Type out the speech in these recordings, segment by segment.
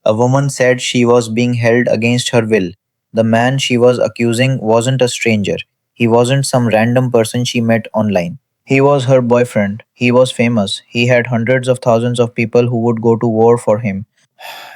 A woman said she was being held against her will. The man she was accusing wasn't a stranger. He wasn't some random person she met online. He was her boyfriend. He was famous. He had hundreds of thousands of people who would go to war for him.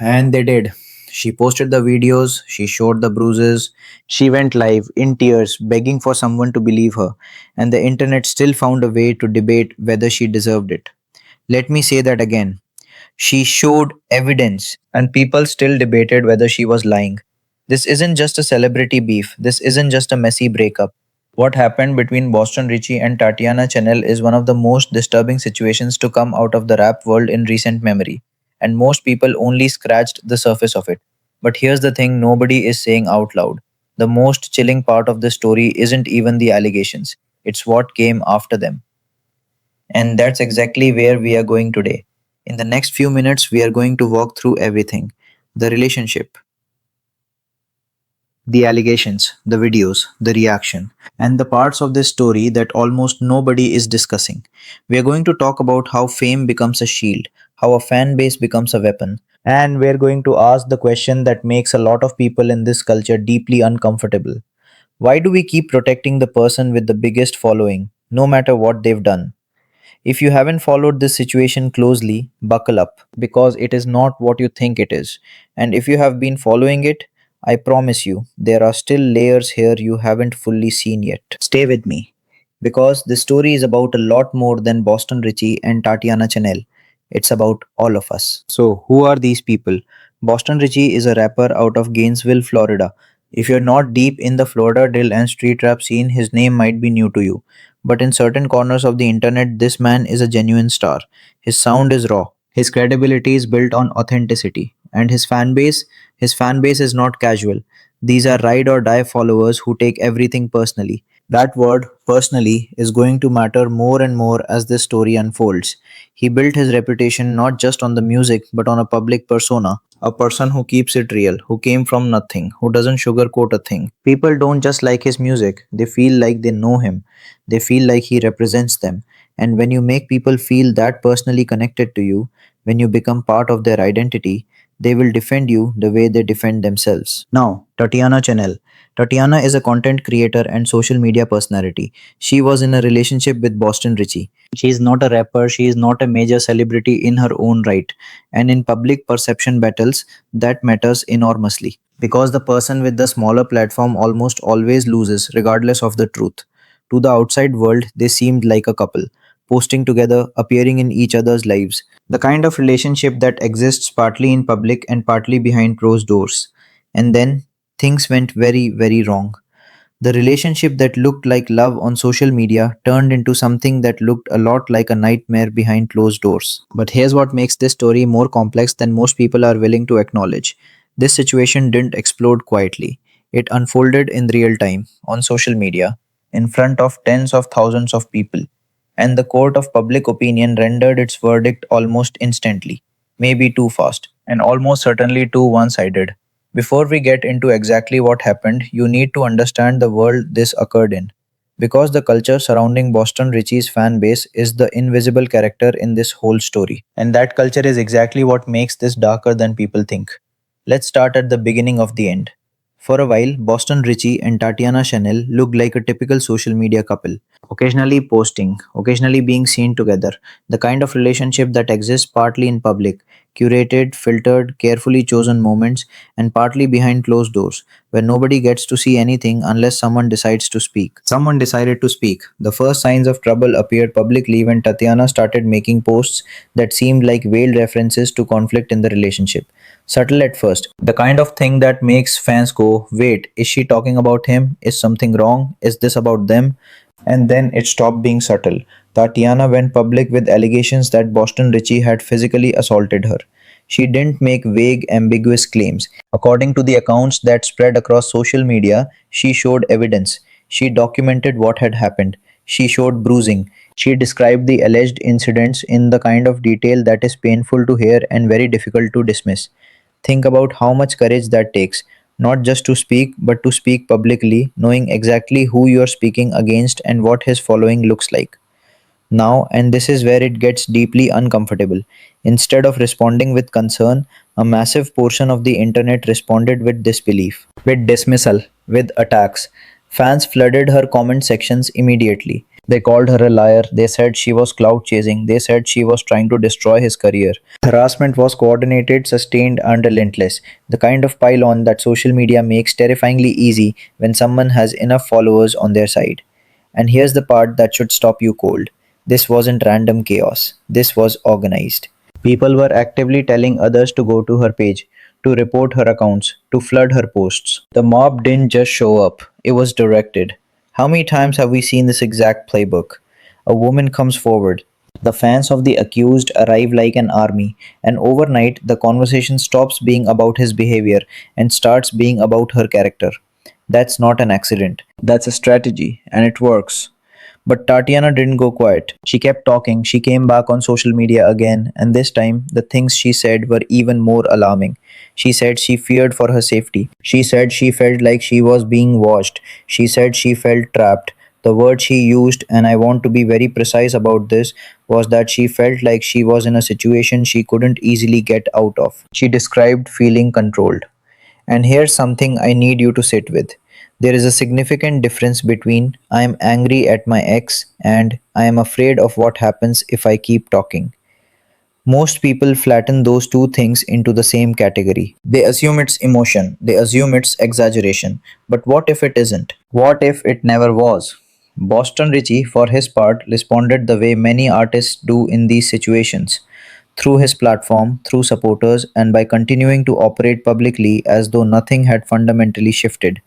And they did. She posted the videos, she showed the bruises, she went live in tears, begging for someone to believe her, and the internet still found a way to debate whether she deserved it. Let me say that again. She showed evidence, and people still debated whether she was lying. This isn't just a celebrity beef, this isn't just a messy breakup. What happened between Boston Richey and Tatiana Chanel is one of the most disturbing situations to come out of the rap world in recent memory, and most people only scratched the surface of it. But here's the thing nobody is saying out loud. The most chilling part of the story isn't even the allegations, it's what came after them. And that's exactly where we are going today. In the next few minutes, we are going to walk through everything: the relationship, the allegations, the videos, the reaction, and the parts of this story that almost nobody is discussing. We are going to talk about how fame becomes a shield, how a fan base becomes a weapon, and we're going to ask the question that makes a lot of people in this culture deeply uncomfortable. Why do we keep protecting the person with the biggest following, no matter what they've done? If you haven't followed this situation closely, buckle up because it is not what you think it is. And if you have been following it, I promise you, there are still layers here you haven't fully seen yet. Stay with me because this story is about a lot more than Boston Richey and Tatiana Chanel. It's about all of us. So, who are these people? Boston Richey is a rapper out of Gainesville, Florida. If you're not deep in the Florida drill and street rap scene, his name might be new to you. But in certain corners of the internet, this man is a genuine star. His sound is raw. His credibility is built on authenticity. And his fan base is not casual. These are ride or die followers who take everything personally. That word, personally, is going to matter more and more as this story unfolds. He built his reputation not just on the music, but on a public persona. A person who keeps it real, who came from nothing, who doesn't sugarcoat a thing. People don't just like his music, they feel like they know him. They feel like he represents them. And when you make people feel that personally connected to you, when you become part of their identity, they will defend you the way they defend themselves. Now, Tatiana Chanel. Tatiana is a content creator and social media personality. She was in a relationship with Boston Richey. She is not a rapper, she is not a major celebrity in her own right. And in public perception battles, that matters enormously. Because the person with the smaller platform almost always loses, regardless of the truth. To the outside world, they seemed like a couple, posting together, appearing in each other's lives. The kind of relationship that exists partly in public and partly behind closed doors. And then things went very, very wrong. The relationship that looked like love on social media turned into something that looked a lot like a nightmare behind closed doors. But here's what makes this story more complex than most people are willing to acknowledge. This situation didn't explode quietly. It unfolded in real time, on social media, in front of tens of thousands of people. And the court of public opinion rendered its verdict almost instantly, maybe too fast, and almost certainly too one sided. Before we get into exactly what happened, you need to understand the world this occurred in. Because the culture surrounding Boston Richie's fan base is the invisible character in this whole story. And that culture is exactly what makes this darker than people think. Let's start at the beginning of the end. For a while, Boston Richey and Tatiana Chanel looked like a typical social media couple, occasionally posting, occasionally being seen together, the kind of relationship that exists partly in public, curated, filtered, carefully chosen moments, and partly behind closed doors, where nobody gets to see anything unless someone decides to speak. Someone decided to speak. The first signs of trouble appeared publicly when Tatiana started making posts that seemed like veiled references to conflict in the relationship. Subtle at first, the kind of thing that makes fans go, wait, is she talking about him? Is something wrong? Is this about them? And then it stopped being subtle. Tatiana went public with allegations that Boston Richey had physically assaulted her. She didn't make vague, ambiguous claims. According to the accounts that spread across social media, she showed evidence. She documented what had happened. She showed bruising. She described the alleged incidents in the kind of detail that is painful to hear and very difficult to dismiss. Think about how much courage that takes, not just to speak, but to speak publicly, knowing exactly who you're speaking against and what his following looks like. Now, and this is where it gets deeply uncomfortable, instead of responding with concern, a massive portion of the internet responded with disbelief, with dismissal, with attacks. Fans flooded her comment sections immediately. They called her a liar, they said she was clout chasing, they said she was trying to destroy his career. Harassment was coordinated, sustained, and relentless, the kind of pile on that social media makes terrifyingly easy when someone has enough followers on their side. And here's the part that should stop you cold. This wasn't random chaos, this was organized. People were actively telling others to go to her page, to report her accounts, to flood her posts. The mob didn't just show up, it was directed. How many times have we seen this exact playbook? A woman comes forward. The fans of the accused arrive like an army, and overnight the conversation stops being about his behavior and starts being about her character. That's not an accident. That's a strategy, and it works. But Tatiana didn't go quiet. She kept talking. She came back on social media again, and this time the things she said were even more alarming. She said she feared for her safety. She said she felt like she was being watched. She said she felt trapped. The word she used, and I want to be very precise about this, was that she felt like she was in a situation she couldn't easily get out of. She described feeling controlled. And here's something I need you to sit with. There is a significant difference between I am angry at my ex and I am afraid of what happens if I keep talking. Most people flatten those two things into the same category. They assume it's emotion, they assume it's exaggeration. But what if it isn't? What if it never was? Boston Richey, for his part, responded the way many artists do in these situations, through his platform, through supporters, and by continuing to operate publicly as though nothing had fundamentally shifted.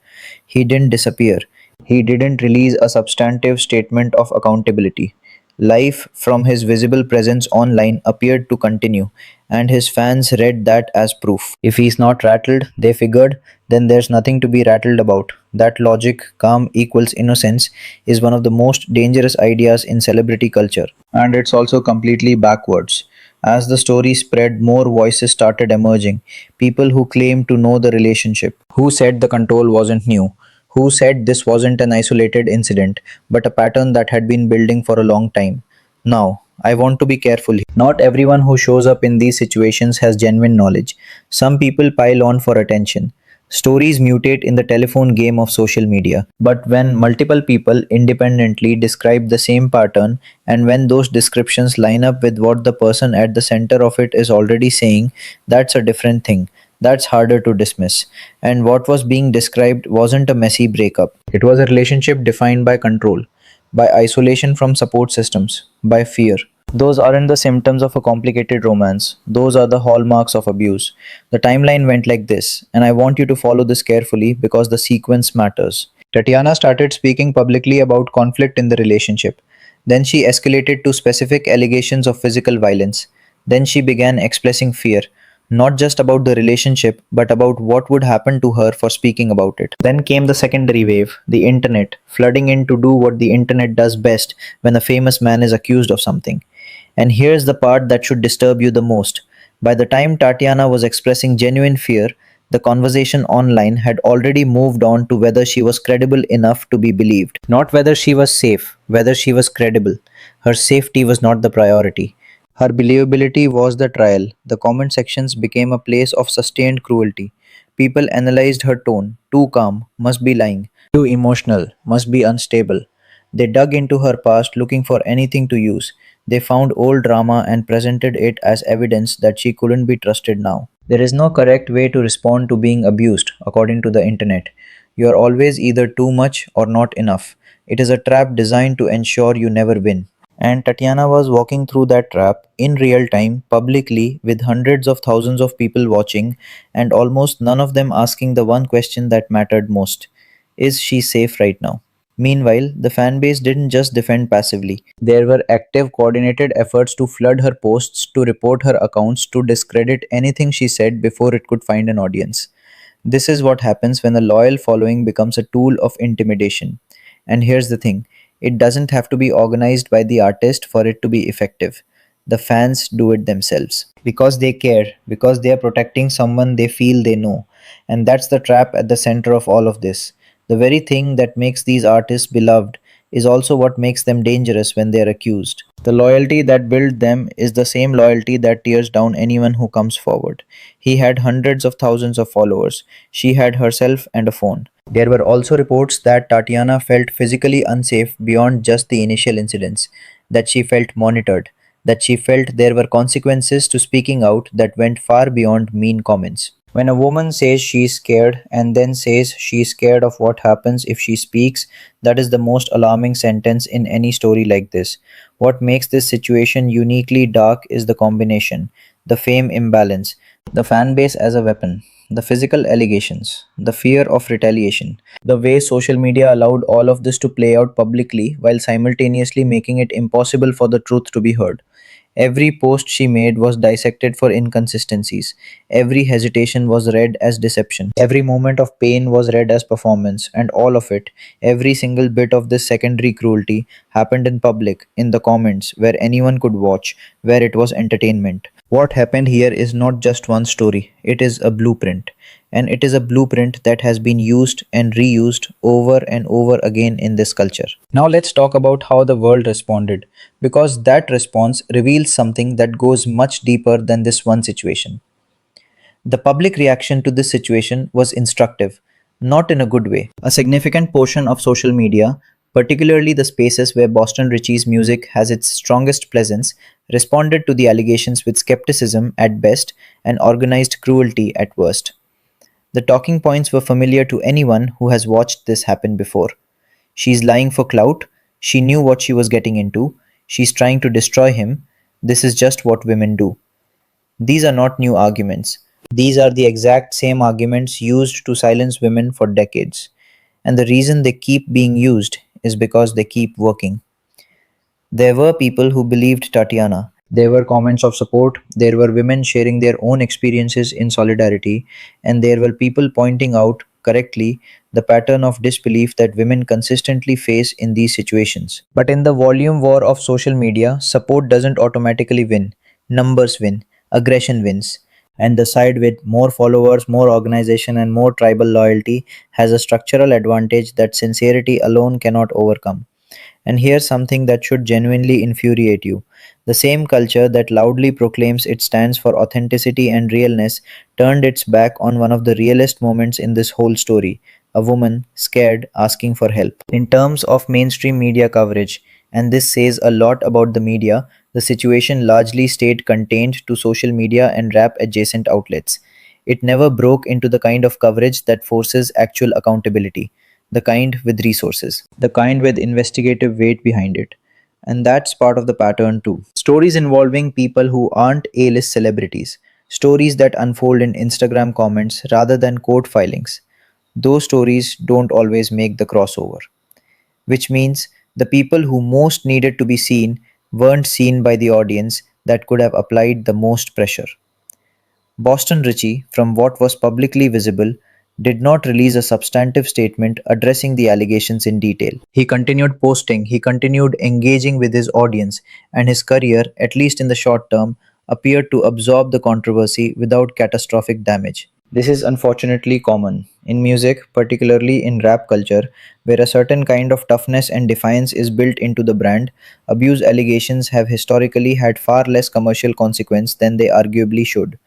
He didn't disappear. He didn't release a substantive statement of accountability. Life from his visible presence online appeared to continue, and his fans read that as proof. If he's not rattled, they figured, then there's nothing to be rattled about. That logic, calm equals innocence, is one of the most dangerous ideas in celebrity culture. And it's also completely backwards. As the story spread, more voices started emerging. People who claimed to know the relationship, who said the control wasn't new, who said this wasn't an isolated incident, but a pattern that had been building for a long time. Now, I want to be careful here. Not everyone who shows up in these situations has genuine knowledge. Some people pile on for attention. Stories mutate in the telephone game of social media. But when multiple people independently describe the same pattern, and when those descriptions line up with what the person at the center of it is already saying, that's a different thing. That's harder to dismiss. And what was being described wasn't a messy breakup, it was a relationship defined by control, by isolation from support systems, by fear. Those aren't the symptoms of a complicated romance. Those are the hallmarks of abuse. The timeline went like this, and I want you to follow this carefully because the sequence matters. Tatiana started speaking publicly about conflict in the relationship. Then she escalated to specific allegations of physical violence. Then she began expressing fear, not just about the relationship, but about what would happen to her for speaking about it. Then came the secondary wave, the internet, flooding in to do what the internet does best when a famous man is accused of something. And here's the part that should disturb you the most. By the time Tatiana was expressing genuine fear, the conversation online had already moved on to whether she was credible enough to be believed. Not whether she was safe, whether she was credible. Her safety was not the priority. Her believability was the trial. The comment sections became a place of sustained cruelty. People analyzed her tone. Too calm, must be lying. Too emotional, must be unstable. They dug into her past looking for anything to use. They found old drama and presented it as evidence that she couldn't be trusted now. There is no correct way to respond to being abused, according to the internet. You are always either too much or not enough. It is a trap designed to ensure you never win. And Tatiana was walking through that trap in real time, publicly, with hundreds of thousands of people watching, and almost none of them asking the one question that mattered most: is she safe right now? Meanwhile, the fanbase didn't just defend passively. There were active, coordinated efforts to flood her posts, to report her accounts, to discredit anything she said before it could find an audience. This is what happens when a loyal following becomes a tool of intimidation. And here's the thing, it doesn't have to be organized by the artist for it to be effective. The fans do it themselves because they care, because they are protecting someone they feel they know. And that's the trap at the center of all of this. The very thing that makes these artists beloved is also what makes them dangerous when they are accused. The loyalty that built them is the same loyalty that tears down anyone who comes forward. He had hundreds of thousands of followers. She had herself and a phone. There were also reports that Tatiana felt physically unsafe beyond just the initial incidents, that she felt monitored, that she felt there were consequences to speaking out that went far beyond mean comments. When a woman says she's scared and then says she's scared of what happens if she speaks, that is the most alarming sentence in any story like this. What makes this situation uniquely dark is the combination, the fame imbalance, the fan base as a weapon, the physical allegations, the fear of retaliation, the way social media allowed all of this to play out publicly while simultaneously making it impossible for the truth to be heard. Every post she made was dissected for inconsistencies. Every hesitation was read as deception. Every moment of pain was read as performance. And all of it, every single bit of this secondary cruelty, happened in public, in the comments, where anyone could watch, where it was entertainment. What happened here is not just one story, it is a blueprint. And it is a blueprint that has been used and reused over and over again in this culture. Now let's talk about how the world responded, because that response reveals something that goes much deeper than this one situation. The public reaction to this situation was instructive, not in a good way. A significant portion of social media, particularly the spaces where Boston Richey's music has its strongest presence, responded to the allegations with skepticism at best and organized cruelty at worst. The talking points were familiar to anyone who has watched this happen before. She's lying for clout. She knew what she was getting into. She's trying to destroy him. This is just what women do. These are not new arguments. These are the exact same arguments used to silence women for decades. And the reason they keep being used is because they keep working. There were people who believed Tatiana. There were comments of support. There were women sharing their own experiences in solidarity. And there were people pointing out correctly the pattern of disbelief that women consistently face in these situations. But in the volume war of social media, support doesn't automatically win. Numbers win, aggression wins. And the side with more followers, more organization, and more tribal loyalty has a structural advantage that sincerity alone cannot overcome. And here's something that should genuinely infuriate you. The same culture that loudly proclaims it stands for authenticity and realness turned its back on one of the realest moments in this whole story, a woman, scared, asking for help. In terms of mainstream media coverage, and this says a lot about the media, the situation largely stayed contained to social media and rap adjacent outlets. It never broke into the kind of coverage that forces actual accountability, the kind with resources, the kind with investigative weight behind it. And that's part of the pattern too. Stories involving people who aren't A list celebrities, stories that unfold in Instagram comments rather than court filings. Those stories don't always make the crossover, which means the people who most needed to be seen weren't seen by the audience that could have applied the most pressure. Boston Richey, from what was publicly visible, did not release a substantive statement addressing the allegations in detail. He continued posting, he continued engaging with his audience, and his career, at least in the short term, appeared to absorb the controversy without catastrophic damage. This is unfortunately common in music, particularly in rap culture, where a certain kind of toughness and defiance is built into the brand. Abuse allegations have historically had far less commercial consequence than they arguably should.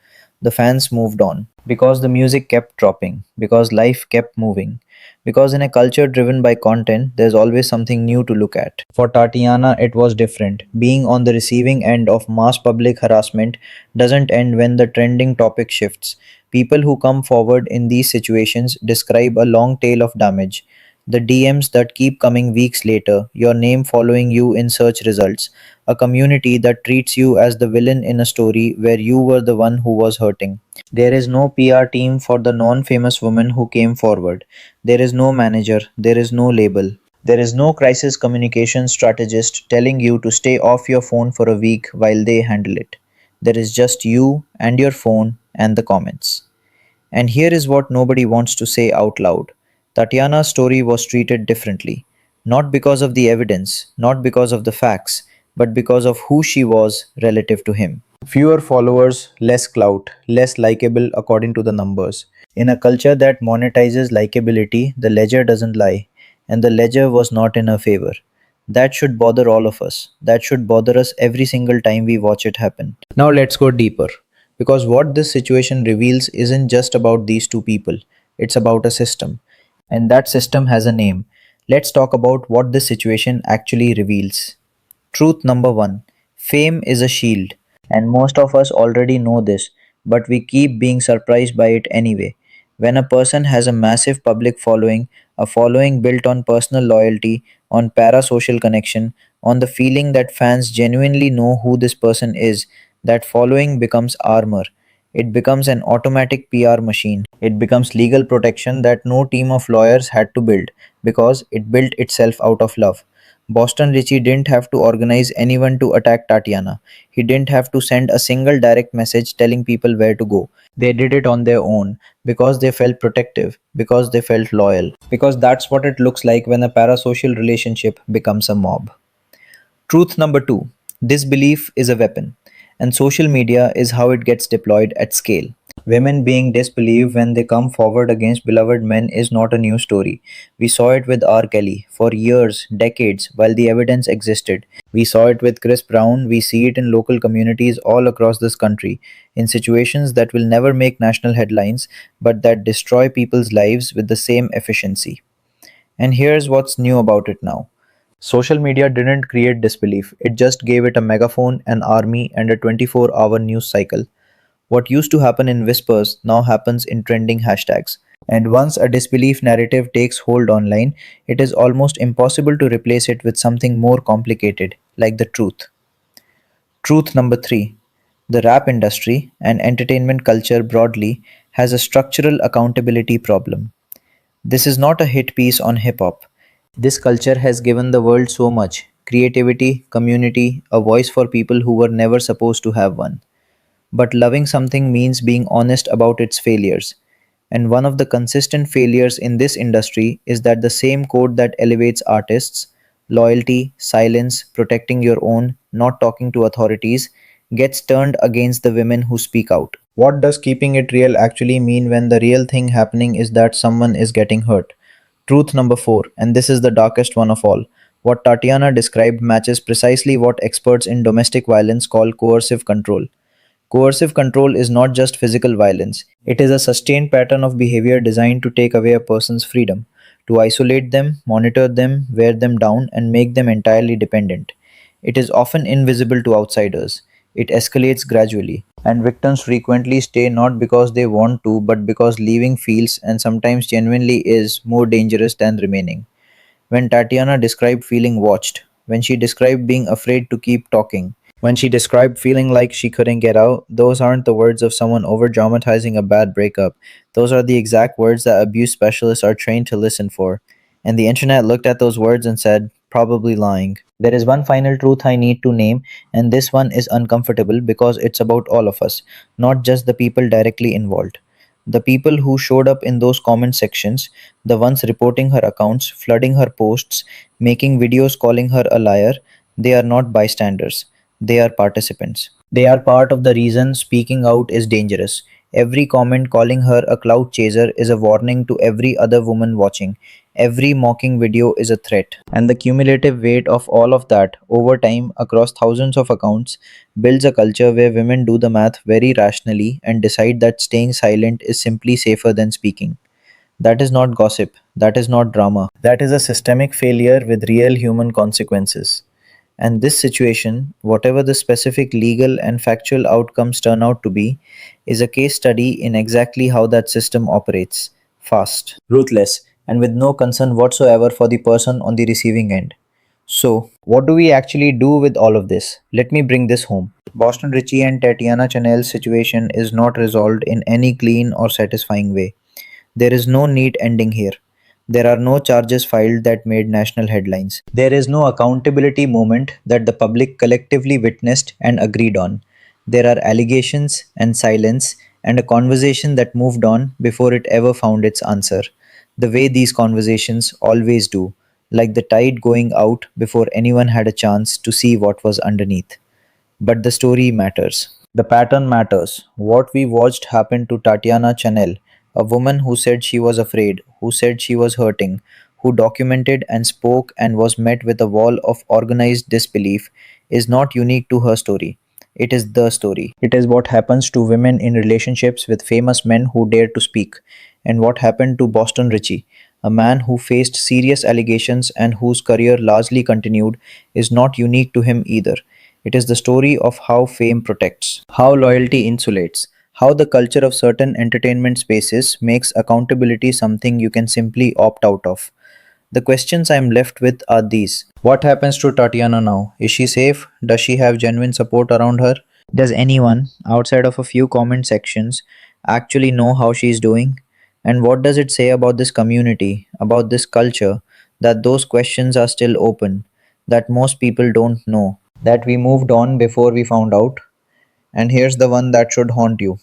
The fans moved on because the music kept dropping, because life kept moving, because in a culture driven by content, there's always something new to look at. For Tatiana, it was different. Being on the receiving end of mass public harassment doesn't end when the trending topic shifts. People who come forward in these situations describe a long tail of damage. The DMs that keep coming weeks later, your name following you in search results, a community that treats you as the villain in a story where you were the one who was hurting. There is no PR team for the non famous woman who came forward. There is no manager, there is no label. There is no crisis communication strategist telling you to stay off your phone for a week while they handle it. There is just you and your phone and the comments. And here is what nobody wants to say out loud. Tatiana's story was treated differently. Not because of the evidence, not because of the facts, but because of who she was relative to him. Fewer followers, less clout, less likable according to the numbers. In a culture that monetizes likability, the ledger doesn't lie, and the ledger was not in her favor. That should bother all of us. That should bother us every single time we watch it happen. Now let's go deeper. Because what this situation reveals isn't just about these two people, it's about a system. And that system has a name. Let's talk about what this situation actually reveals. Truth number one: fame is a shield. And most of us already know this, but we keep being surprised by it anyway. When a person has a massive public following, a following built on personal loyalty, on parasocial connection, on the feeling that fans genuinely know who this person is, that following becomes armor. It becomes an automatic PR machine. It becomes legal protection that no team of lawyers had to build because it built itself out of love. Boston Richey didn't have to organize anyone to attack Tatiana. He didn't have to send a single direct message telling people where to go. They did it on their own because they felt protective, because they felt loyal, because that's what it looks like when a parasocial relationship becomes a mob. Truth number two: disbelief is a weapon, and social media is how it gets deployed at scale. Women being disbelieved when they come forward against beloved men is not a new story. We saw it with R. Kelly for years, decades, while the evidence existed. We saw it with Chris Brown, we see it in local communities all across this country, in situations that will never make national headlines, but that destroy people's lives with the same efficiency. And here's what's new about it now. Social media didn't create disbelief, it just gave it a megaphone, an army, and a 24-hour news cycle. What used to happen in whispers now happens in trending hashtags. And once a disbelief narrative takes hold online, it is almost impossible to replace it with something more complicated, like the truth. Truth number three: the rap industry and entertainment culture broadly has a structural accountability problem. This is not a hit piece on hip hop. This culture has given the world so much creativity, community, a voice for people who were never supposed to have one. But loving something means being honest about its failures. And one of the consistent failures in this industry is that the same code that elevates artists, loyalty, silence, protecting your own, not talking to authorities, gets turned against the women who speak out. What does keeping it real actually mean when the real thing happening is that someone is getting hurt? Truth number four, and this is the darkest one of all. What Tatiana described matches precisely what experts in domestic violence call coercive control. Coercive control is not just physical violence, it is a sustained pattern of behavior designed to take away a person's freedom, to isolate them, monitor them, wear them down, and make them entirely dependent. It is often invisible to outsiders. It escalates gradually, and victims frequently stay not because they want to, but because leaving feels and sometimes genuinely is more dangerous than remaining. When Tatiana described feeling watched, when she described being afraid to keep talking, when she described feeling like she couldn't get out, those aren't the words of someone over dramatizing a bad breakup. Those are the exact words that abuse specialists are trained to listen for. And the internet looked at those words and said, probably lying. There is one final truth I need to name, and this one is uncomfortable because it's about all of us, not just the people directly involved. The people who showed up in those comment sections, the ones reporting her accounts, flooding her posts, making videos calling her a liar, they are not bystanders. They are participants. They are part of the reason speaking out is dangerous. Every comment calling her a clout chaser is a warning to every other woman watching. Every mocking video is a threat. And the cumulative weight of all of that, over time, across thousands of accounts, builds a culture where women do the math very rationally and decide that staying silent is simply safer than speaking. That is not gossip. That is not drama. That is a systemic failure with real human consequences. And this situation, whatever the specific legal and factual outcomes turn out to be, is a case study in exactly how that system operates: fast, ruthless, and with no concern whatsoever for the person on the receiving end. So, what do we actually do with all of this? Let me bring this home. Boston Richey and Tatiana Chanel's situation is not resolved in any clean or satisfying way. There is no neat ending here. There are no charges filed that made national headlines. There is no accountability moment that the public collectively witnessed and agreed on. There are allegations and silence and a conversation that moved on before it ever found its answer. The way these conversations always do, like the tide going out before anyone had a chance to see what was underneath. But the story matters. The pattern matters. What we watched happen to Tatiana Chanel, a woman who said she was afraid, who said she was hurting, who documented and spoke and was met with a wall of organized disbelief, is not unique to her story. It is the story. It is what happens to women in relationships with famous men who dare to speak, and what happened to Boston Richey, a man who faced serious allegations and whose career largely continued, is not unique to him either. It is the story of how fame protects, how loyalty insulates, how the culture of certain entertainment spaces makes accountability something you can simply opt out of. The questions I'm left with are these. What happens to Tatiana now? Is she safe? Does she have genuine support around her? Does anyone, outside of a few comment sections, actually know how she's doing? And what does it say about this community, about this culture, that those questions are still open, that most people don't know, that we moved on before we found out? And here's the one that should haunt you.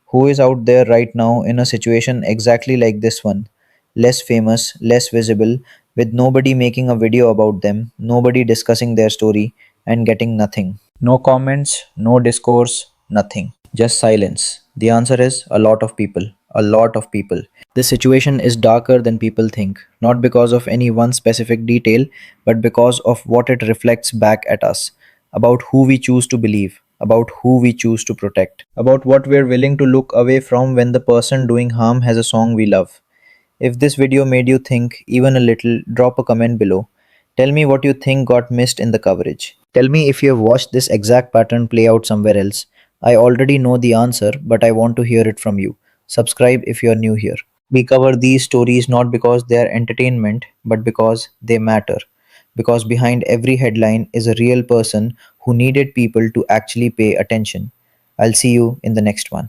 Who is out there right now in a situation exactly like this one? Less famous, less visible, with nobody making a video about them, nobody discussing their story, and getting nothing. No comments, no discourse, nothing. Just silence. The answer is a lot of people. A lot of people. This situation is darker than people think, not because of any one specific detail, but because of what it reflects back at us, about who we choose to believe, about who we choose to protect, about what we're willing to look away from when the person doing harm has a song we love. If this video made you think even a little, drop a comment below. Tell me what you think got missed in the coverage. Tell me if you have watched this exact pattern play out somewhere else. I already know the answer, but I want to hear it from you. Subscribe if you are new here. We cover these stories not because they are entertainment, but because they matter. Because behind every headline is a real person who needed people to actually pay attention. I'll see you in the next one.